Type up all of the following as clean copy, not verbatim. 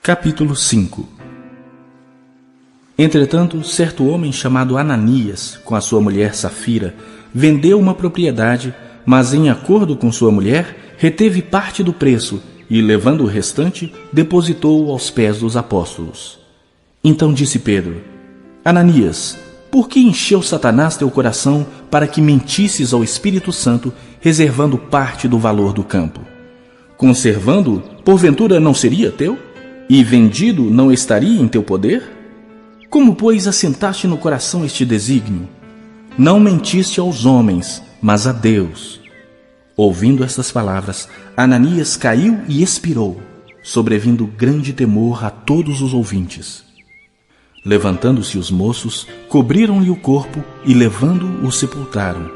Capítulo 5. Entretanto, certo homem chamado Ananias, com a sua mulher Safira, vendeu uma propriedade, mas em acordo com sua mulher, reteve parte do preço e, levando o restante, depositou-o aos pés dos apóstolos. Então disse Pedro: Ananias, por que encheu Satanás teu coração para que mentisses ao Espírito Santo, reservando parte do valor do campo? Conservando-o, porventura não seria teu? E vendido não estaria em teu poder? Como, pois, assentaste no coração este desígnio? Não mentiste aos homens, mas a Deus. Ouvindo estas palavras, Ananias caiu e expirou, sobrevindo grande temor a todos os ouvintes. Levantando-se os moços, cobriram-lhe o corpo e, levando-o, o sepultaram.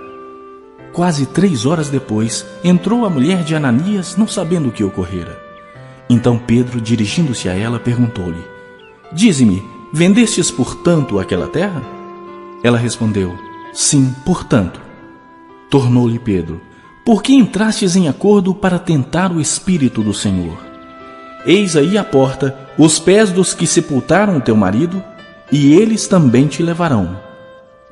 Quase 3 horas depois, entrou a mulher de Ananias, não sabendo o que ocorrera. Então Pedro, dirigindo-se a ela, perguntou-lhe: Dize-me, vendestes por tanto aquela terra? Ela respondeu: Sim, por tanto. Tornou-lhe Pedro: Por que entrastes em acordo para tentar o Espírito do Senhor? Eis aí à porta os pés dos que sepultaram o teu marido, e eles também te levarão.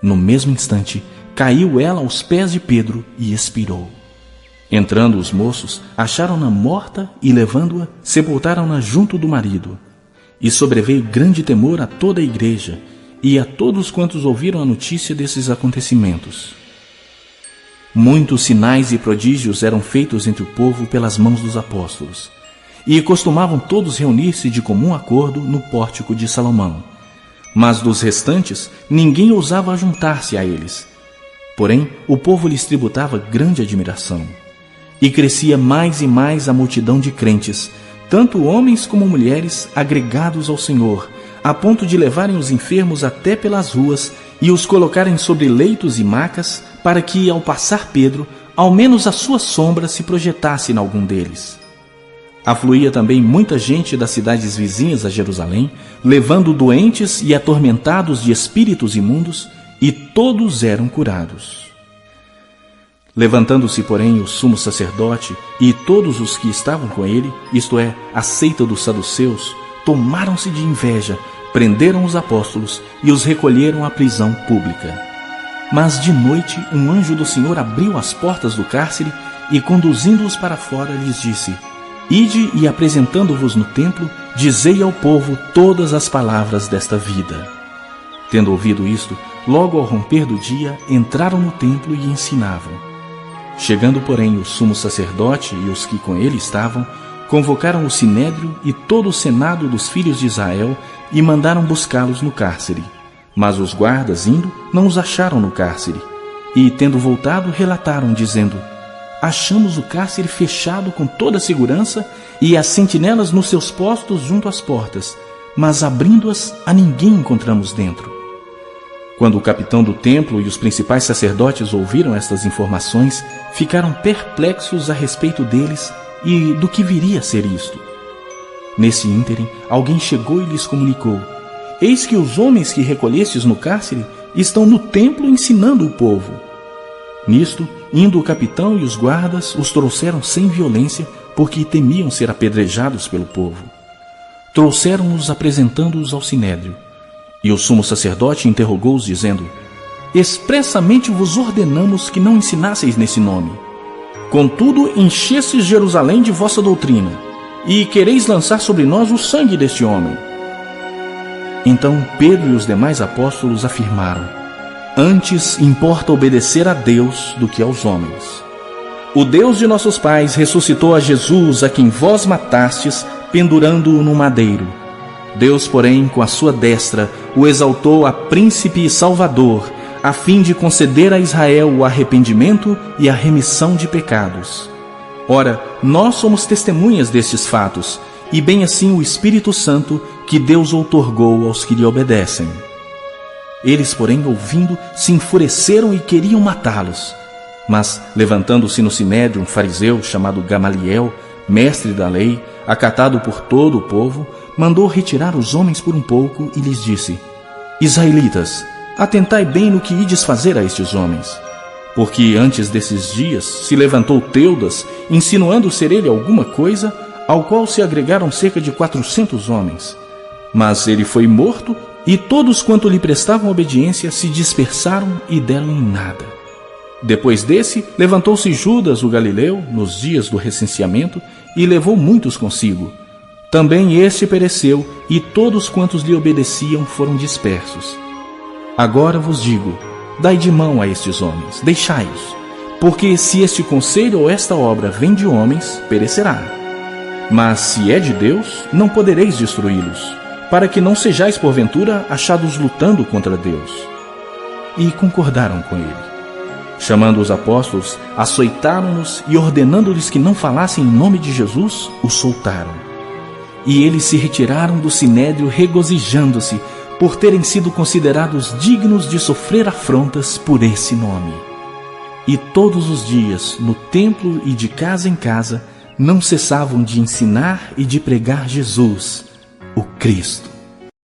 No mesmo instante, caiu ela aos pés de Pedro e expirou. Entrando os moços, acharam-na morta e, levando-a, sepultaram-na junto do marido. E sobreveio grande temor a toda a igreja e a todos quantos ouviram a notícia desses acontecimentos. Muitos sinais e prodígios eram feitos entre o povo pelas mãos dos apóstolos, e costumavam todos reunir-se de comum acordo no pórtico de Salomão. Mas dos restantes, ninguém ousava juntar-se a eles. Porém, o povo lhes tributava grande admiração. E crescia mais e mais a multidão de crentes, tanto homens como mulheres, agregados ao Senhor, a ponto de levarem os enfermos até pelas ruas e os colocarem sobre leitos e macas, para que, ao passar Pedro, ao menos a sua sombra se projetasse em algum deles. Afluía também muita gente das cidades vizinhas a Jerusalém, levando doentes e atormentados de espíritos imundos, e todos eram curados. Levantando-se, porém, o sumo sacerdote e todos os que estavam com ele, isto é, a seita dos saduceus, tomaram-se de inveja, prenderam os apóstolos e os recolheram à prisão pública. Mas de noite um anjo do Senhor abriu as portas do cárcere e, conduzindo-os para fora, lhes disse: Ide e, apresentando-vos no templo, dizei ao povo todas as palavras desta vida. Tendo ouvido isto, logo ao romper do dia, entraram no templo e ensinavam. Chegando, porém, o sumo sacerdote e os que com ele estavam, convocaram o sinédrio e todo o senado dos filhos de Israel e mandaram buscá-los no cárcere. Mas os guardas, indo, não os acharam no cárcere. E, tendo voltado, relataram, dizendo: Achamos o cárcere fechado com toda a segurança e as sentinelas nos seus postos junto às portas, mas abrindo-as, a ninguém encontramos dentro. Quando o capitão do templo e os principais sacerdotes ouviram estas informações, ficaram perplexos a respeito deles e do que viria a ser isto. Nesse ínterim, alguém chegou e lhes comunicou: Eis que os homens que recolhestes no cárcere estão no templo ensinando o povo. Nisto, indo o capitão e os guardas, os trouxeram sem violência, porque temiam ser apedrejados pelo povo. Trouxeram-os apresentando-os ao sinédrio. E o sumo sacerdote interrogou-os, dizendo: Expressamente vos ordenamos que não ensinasseis nesse nome. Contudo, enchestes Jerusalém de vossa doutrina, e quereis lançar sobre nós o sangue deste homem. Então Pedro e os demais apóstolos afirmaram: Antes importa obedecer a Deus do que aos homens. O Deus de nossos pais ressuscitou a Jesus, a quem vós matastes, pendurando-o no madeiro. Deus, porém, com a sua destra, o exaltou a príncipe e salvador, a fim de conceder a Israel o arrependimento e a remissão de pecados. Ora, nós somos testemunhas destes fatos, e bem assim o Espírito Santo, que Deus outorgou aos que lhe obedecem. Eles, porém, ouvindo, se enfureceram e queriam matá-los. Mas, levantando-se no sinédrio um fariseu chamado Gamaliel, mestre da lei, acatado por todo o povo, mandou retirar os homens por um pouco e lhes disse: Israelitas, atentai bem no que ides fazer a estes homens. Porque antes desses dias se levantou Teudas, insinuando ser ele alguma coisa, ao qual se agregaram cerca de 400 homens. Mas ele foi morto, e todos quanto lhe prestavam obediência se dispersaram e deram em nada. Depois desse, levantou-se Judas o Galileu, nos dias do recenseamento, e levou muitos consigo. Também este pereceu, e todos quantos lhe obedeciam foram dispersos. Agora vos digo, dai de mão a estes homens, deixai-os, porque se este conselho ou esta obra vem de homens, perecerá. Mas se é de Deus, não podereis destruí-los, para que não sejais porventura achados lutando contra Deus. E concordaram com ele. Chamando os apóstolos, açoitaram-nos e, ordenando-lhes que não falassem em nome de Jesus, os soltaram. E eles se retiraram do sinédrio regozijando-se por terem sido considerados dignos de sofrer afrontas por esse nome. E todos os dias, no templo e de casa em casa, não cessavam de ensinar e de pregar Jesus, o Cristo.